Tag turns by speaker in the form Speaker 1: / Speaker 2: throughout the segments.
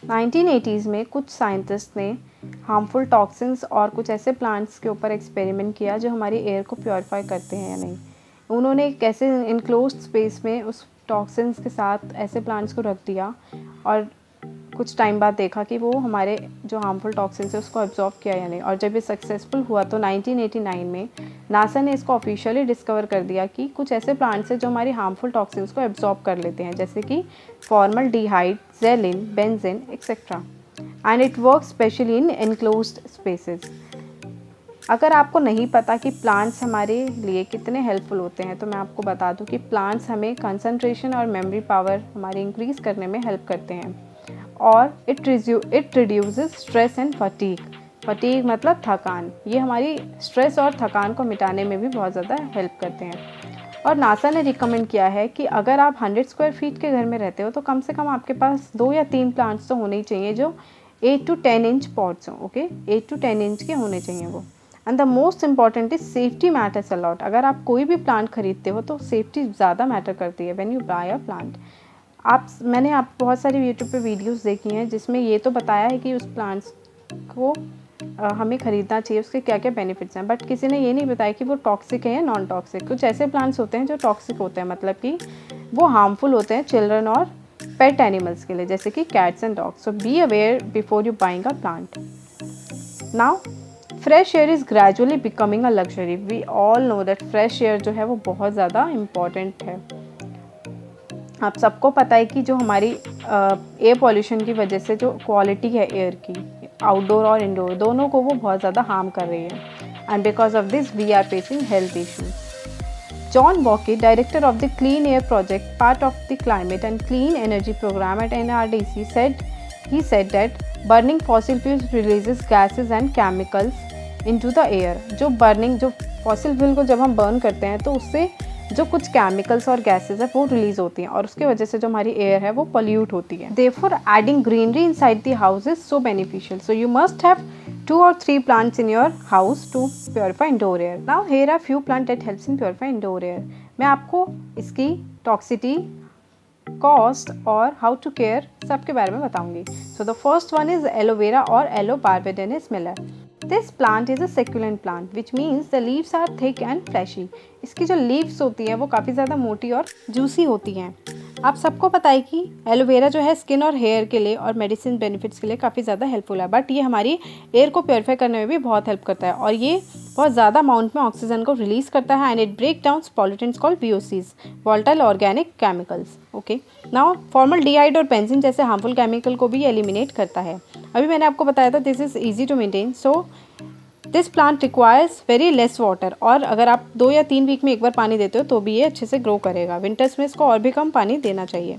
Speaker 1: 1980s में कुछ scientist ने हार्मफुल टॉक्सिन्स और कुछ ऐसे प्लांट्स के ऊपर एक्सपेरिमेंट किया जो हमारी एयर को प्योरीफाई करते हैं या नहीं। उन्होंने कैसे इनक्लोज्ड स्पेस में उस टॉक्सिन्स के साथ ऐसे प्लांट्स को रख दिया और कुछ टाइम बाद देखा कि वो हमारे जो हार्मफुल टॉक्सिन्स है उसको एब्जॉर्ब किया या नहीं। और जब ये सक्सेसफुल हुआ तो 1989 में नासा ने इसको ऑफिशियली डिस्कवर कर दिया कि कुछ ऐसे प्लांट्स हैं जो हमारी हार्मफुल टॉक्सिन्स को एब्जॉर्ब कर लेते हैं, जैसे कि formaldehyde, xylene, benzene etcetera, and it work specially in enclosed spaces. अगर आपको नहीं पता कि प्लांट्स हमारे लिए कितने हेल्पफुल होते हैं तो मैं आपको बता दूं कि प्लांट्स हमें कंसंट्रेशन और मेमोरी पावर हमारी इंक्रीज़ करने में हेल्प करते हैं। और it reduces stress and fatigue मतलब थकान। ये हमारी स्ट्रेस और थकान को मिटाने में भी बहुत ज़्यादा हेल्प करते हैं। और नासा ने रिकमेंड किया है कि अगर आप 100 स्क्वायर फीट के घर में रहते हो तो कम से कम आपके पास 2 या 3 प्लांट्स तो होने ही चाहिए जो 8 to 10 इंच पॉट्स हों। ओके, 8 to 10 इंच के होने चाहिए वो। And the most important is safety matters a lot. अगर आप कोई भी प्लांट खरीदते हो तो सेफ्टी ज़्यादा मैटर करती है when you buy a plant. मैंने बहुत सारी यूट्यूब पे वीडियोस देखी हैं जिसमें ये तो बताया है कि उस प्लांट्स को हमें ख़रीदना चाहिए, उसके क्या क्या बेनिफिट्स हैं, बट किसी ने ये नहीं बताया कि वो टॉक्सिक है या नॉन टॉक्सिक। कुछ ऐसे प्लांट्स होते हैं जो टॉक्सिक होते हैं, मतलब कि वो हार्मफुल होते हैं चिल्ड्रन और पेट एनिमल्स के लिए, जैसे कि cats and dogs. So be aware before you buying a plant. Now fresh air is gradually becoming a luxury. We all know that fresh air जो है वो बहुत ज़्यादा इम्पॉर्टेंट है। आप सबको पता है कि जो हमारी एयर पॉल्यूशन की वजह से जो क्वालिटी है एयर की, आउटडोर और इंडोर दोनों को, वो बहुत ज़्यादा हार्म कर रही है। And because of this we are facing health issues. John Walke, director of the clean air project, part of the climate and clean energy program at NRDC, said that burning fossil fuels releases gases and chemicals into the air। जो fossil fuel को जब हम burn करते हैं तो उससे जो कुछ केमिकल्स और गैसेस है वो रिलीज होती हैं और उसकी वजह से जो हमारी एयर है वो पोल्यूट होती है। Therefore, adding greenery inside the house is so beneficial. So you must have 2 or 3 plants in your house to purify indoor air. Now here are few plants that helps in purify indoor air. मैं आपको इसकी toxicity, cost और how to care सबके बारे में बताऊंगी। So the first one is aloe vera और aloe barbadensis Miller. This plant is a succulent plant which means the leaves are thick and fleshy. इसकी जो लीव्स होती हैं वो काफ़ी ज़्यादा मोटी और जूसी होती हैं। आप सबको पता है कि एलोवेरा जो है स्किन और हेयर के लिए और मेडिसिन बेनिफिट्स के लिए काफ़ी ज़्यादा हेल्पफुल है, बट ये हमारी एयर को प्योरीफाई करने में भी बहुत हेल्प करता है और ये बहुत ज़्यादा अमाउंट में ऑक्सीजन को रिलीज़ करता है। And it break down pollutants called VOCs, volatile organic chemicals. Okay, now formaldehyde और बेंजीन जैसे हार्मफुल केमिकल को भी एलिमिनेट करता है। अभी मैंने आपको बताया था this is easy to maintain. So this plant requires very less water, और अगर आप 2 या 3 वीक में एक बार पानी देते हो तो भी ये अच्छे से ग्रो करेगा। विंटर्स में इसको और भी कम पानी देना चाहिए।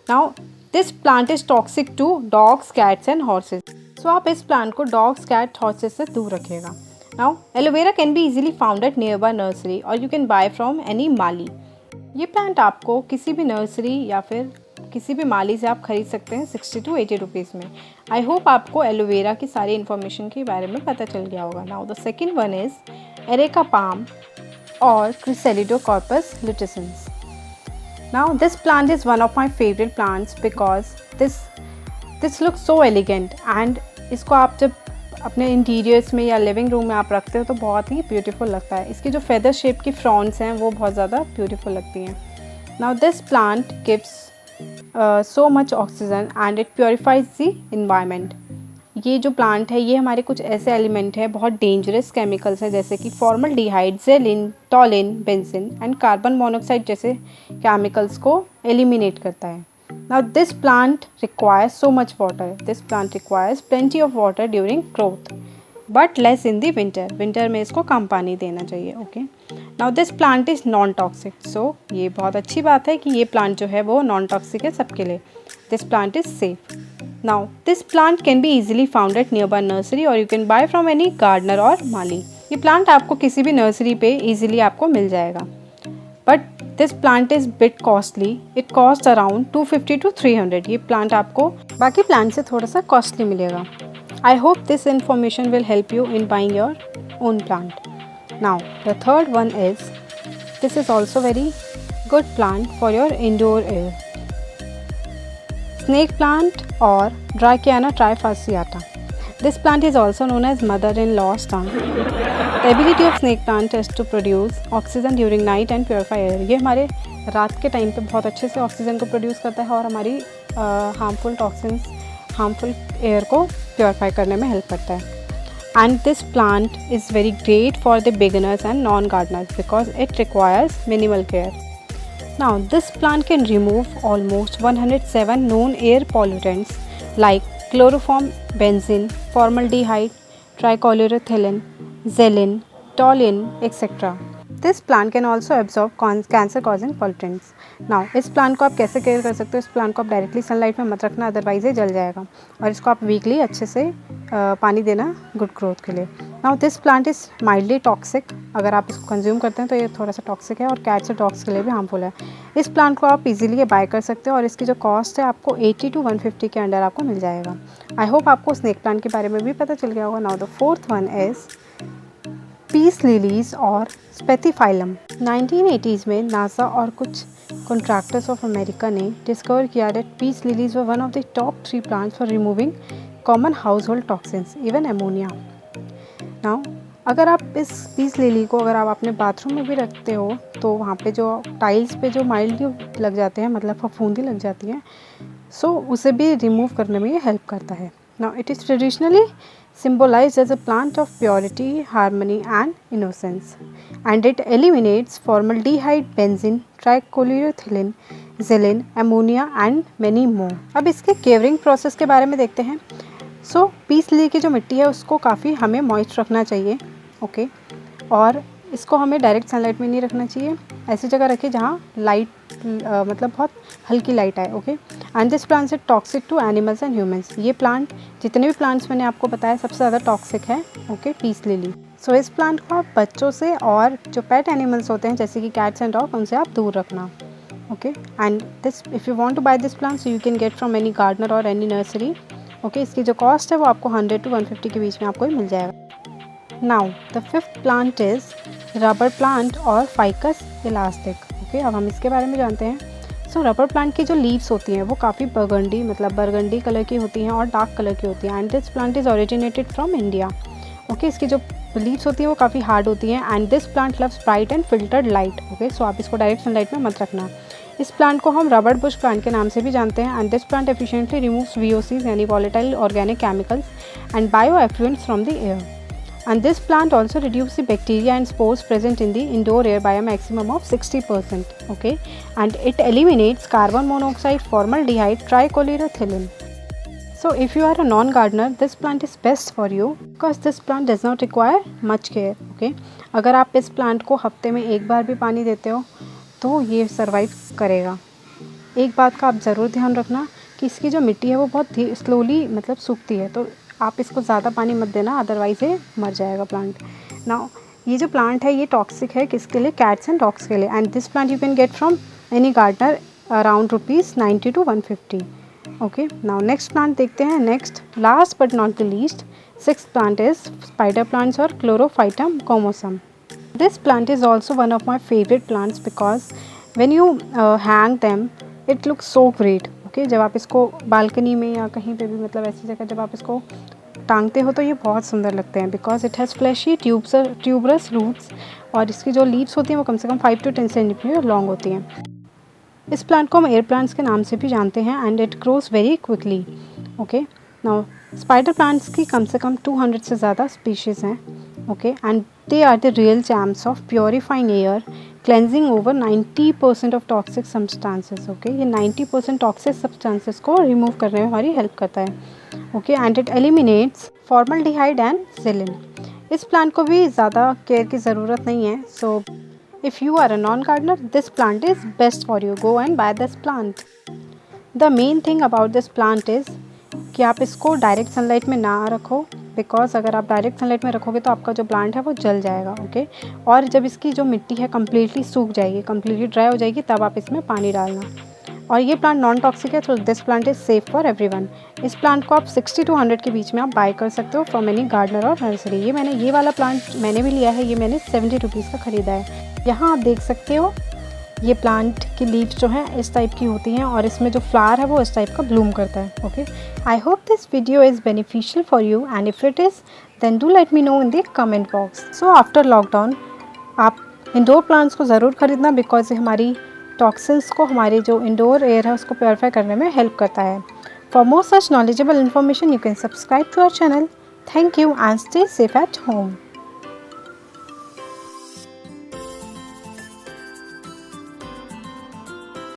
Speaker 1: Now this plant is toxic to dogs, cats and horses. So आप इस प्लांट को डॉग्स, कैट, हॉर्सेज से दूर रखिएगा। Now aloe vera can be easily found at near by nursery और you can buy from any माली। ये प्लांट आपको किसी भी नर्सरी या फिर किसी भी माली से आप खरीद सकते हैं 60 to 80 रुपीज़ में। आई होप आपको एलोवेरा की सारी इन्फॉर्मेशन के बारे में पता चल गया होगा। Now the second one is areca palm और chrysalidocarpus lutescens. Now this plant is one of my favourite plants because this look so elegant and इसको आप जब अपने इंटीरियर्स में या लिविंग रूम में आप रखते हो तो बहुत ही ब्यूटीफुल लगता है। इसकी जो फेदर शेप की फ्रॉन्ट्स हैं वो बहुत ज़्यादा ब्यूटीफुल लगती हैं। Now this plant gives so much oxygen and it purifiers the environment. ये जो प्लांट है ये हमारे कुछ ऐसे एलिमेंट है, बहुत डेंजरस केमिकल्स हैं जैसे कि formaldehyde, xylene, toluene, benzene and carbon monoxide जैसे केमिकल्स को एलिमिनेट करता है। Now this plant requires so much water. This plant requires plenty of water during growth, but less in the winter. Winter में इसको कम पानी देना चाहिए। Okay. Now this plant is non-toxic. So ये बहुत अच्छी बात है कि ये plant जो है वो non-toxic है सबके लिए। This plant is safe. Now this plant can be easily found at nearby nursery or you can buy from any gardener or माली। ये plant आपको किसी भी नर्सरी पे easily आपको मिल जाएगा। But this plant is bit costly. It costs around 250 to 300. ये plant आपको बाकी plant से थोड़ा सा costly मिलेगा। I hope this information will help you in buying your own plant. Now the third one is, this is also very good plant for your indoor air. snake plant or Dracaena trifasciata. This plant is also known as mother-in-law's tongue. The ability of snake plant is to produce oxygen during night and purify air. ये हमारे रात के time पे बहुत अच्छे से oxygen को produce करता है और हमारी हार्मफुल टॉक्सिन्स, हार्मफुल एयर को प्योरीफाई करने में हेल्प करता है. And this plant is very great for the beginners and non-gardeners because it requires minimal care. Now, this plant can remove almost 107 known air pollutants like chloroform, benzene, formaldehyde, trichloroethylene, xylene, toluene, etc. This plant can also absorb cancer-causing pollutants. Now, इस plant को आप कैसे care कर सकते हो? इस plant को आप डायरेक्टली सनलाइट में मत रखना, अदरवाइज ये जल जाएगा. और इसको आप वीकली अच्छे से पानी देना गुड ग्रोथ के लिए. Now this plant is mildly toxic. अगर आप इसको कंज्यूम करते हैं तो ये थोड़ा सा टॉक्सिक है और कैट्स और डॉग्स के लिए भी हार्मफुल है. इस प्लांट को आप इजीली बाय कर सकते हो और इसकी जो कॉस्ट है आपको 80 to 150 के अंडर आपको मिल जाएगा. आई होप आपको स्नेक प्लांट के बारे में भी पता चल गया होगा. Now the fourth one is peace lilies और स्पेथिफाइलम. 1980s में नासा और कुछ कॉन्ट्रैक्टर्स ऑफ अमेरिका ने डिस्कवर किया that peace lilies were one of the top 3 plants for removing common household toxins even ammonia. Now अगर आप इस peace lily को अगर आप अपने बाथरूम में भी रखते हो तो वहाँ पे जो टाइल्स पे जो माइल्ड लग जाते हैं, मतलब फफूंदी लग जाती है, सो उसे भी रिमूव करने में ये हेल्प करता है. Now it is traditionally symbolized as a plant of purity, harmony and innocence, and it eliminates formaldehyde, benzene, trichloroethylene, xylene, ammonia and many more. अब इसके केयरिंग प्रोसेस के बारे में देखते हैं. सो पीस लिली की जो मिट्टी है उसको काफ़ी हमें मॉइस्ट रखना चाहिए. ओके और इसको हमें डायरेक्ट सनलाइट में नहीं रखना चाहिए. ऐसी जगह रखिए जहाँ लाइट मतलब बहुत हल्की लाइट आए. Okay and this plant is toxic to animals and humans. ये प्लांट जितने भी प्लांट्स मैंने आपको बताया सबसे ज़्यादा टॉक्सिक है. Okay peace lily. सो इस प्लांट को आप बच्चों से और जो पेट एनिमल्स होते हैं जैसे कि कैट्स एंड डॉग उनसे आप दूर रखना. Okay and this if you want to buy this plant so you can get from any gardener और एनी नर्सरी. ओके इसकी जो कॉस्ट है वो आपको 100 to 150 के बीच में आपको मिल जाएगा. Now the fifth plant is rubber plant और फाइकस इलास्टिक. ओके अब हम इसके बारे में जानते हैं. सो रबर प्लांट की जो लीव्स होती हैं वो काफ़ी बरगंडी कलर की होती हैं और डार्क कलर की होती हैं. And this plant is originated from India. Okay इसकी जो लीव्स होती हैं वो काफ़ी हार्ड होती हैं. And this plant loves bright and filtered light. Okay so आप इसको डायरेक्ट सनलाइट में मत रखना. इस प्लांट को हम रबर बुश प्लांट के नाम से भी जानते हैं. And this plant efficiently removes VOCs यानी volatile organic chemicals and bio effluents from the air. And this plant also reduces the bacteria and spores present in the indoor air by a maximum of 60%. Okay, and it eliminates carbon monoxide, formaldehyde, trichloroethylene. So if you are a non-gardener, this plant is best for you because this plant does not require much care. Okay, अगर आप इस plant को हफ्ते में एक बार भी पानी देते हो तो ये सर्वाइव करेगा. एक बात का आप ज़रूर ध्यान रखना कि इसकी जो मिट्टी है वो बहुत स्लोली मतलब सूखती है, तो आप इसको ज़्यादा पानी मत देना, अदरवाइज ये मर जाएगा प्लांट. नाउ ये जो प्लांट है ये टॉक्सिक है किसके लिए? कैट्स एंड डॉग्स के लिए. And this plant you can get from any gardener around ₹90 to 150. Okay now next plant देखते हैं. Next last but not the least sixth plant is spider plants और chlorophytum comosum. This plant is also one of my favourite plants because when you hang them it looks so great. Okay जब आप इसको balcony में या कहीं पे भी मतलब ऐसी जगह जब आप इसको टांगते हो तो ये बहुत सुंदर लगते हैं because it has flashy tuberous roots और इसकी जो लीव्स होती हैं वो कम से कम 5 to 10 सेंटीमीटर लॉन्ग होती हैं. इस प्लांट को हम एयर प्लांट्स के नाम से भी जानते हैं and it grows very quickly. Okay now spider plants की कम से कम 200 से ज़्यादा स्पीशीज़ हैं. Okay and they are the real champs of purifying air, cleansing over 90% of toxic substances. Okay ये 90% टॉक्सिक सब्सटेंसेस को रिमूव करने में हमारी हेल्प करता है. Okay and it eliminates formaldehyde and xylene. इस प्लांट को भी ज़्यादा केयर की ज़रूरत नहीं है. So if you are a non gardener this plant is best for you. Go and buy this plant. The main thing about this plant is कि आप इसको डायरेक्ट सनलाइट में ना रखो बिकॉज अगर आप डायरेक्ट सनलाइट में रखोगे तो आपका जो प्लांट है वो जल जाएगा. ओके और जब इसकी जो मिट्टी है कम्प्लीटली सूख जाएगी, कम्प्लीटली ड्राई हो जाएगी, तब आप इसमें पानी डालना. और ये प्लांट नॉन टॉक्सिक है तो this plant is safe for everyone. इस प्लांट को आप 60 to 100 के बीच में आप बाय कर सकते हो फ्रॉम एनी गार्डनर और नर्सरी. ये वाला प्लांट मैंने भी लिया है. ये मैंने ₹70 का ख़रीदा है. यहाँ आप देख सकते हो ये प्लांट की लीव्स जो हैं इस टाइप की होती हैं और इसमें जो फ्लावर है वो इस टाइप का ब्लूम करता है। Okay, I hope this video is beneficial for you and if it is then do let me know in the comment box. So after lockdown आप इंडोर प्लांट्स को ज़रूर ख़रीदना, बिकॉज ये हमारी टॉक्सिन्स को, हमारे जो इंडोर एयर है उसको प्योरीफाई करने में हेल्प करता है। For more such knowledgeable information you can subscribe to our channel. Thank you and stay safe at home.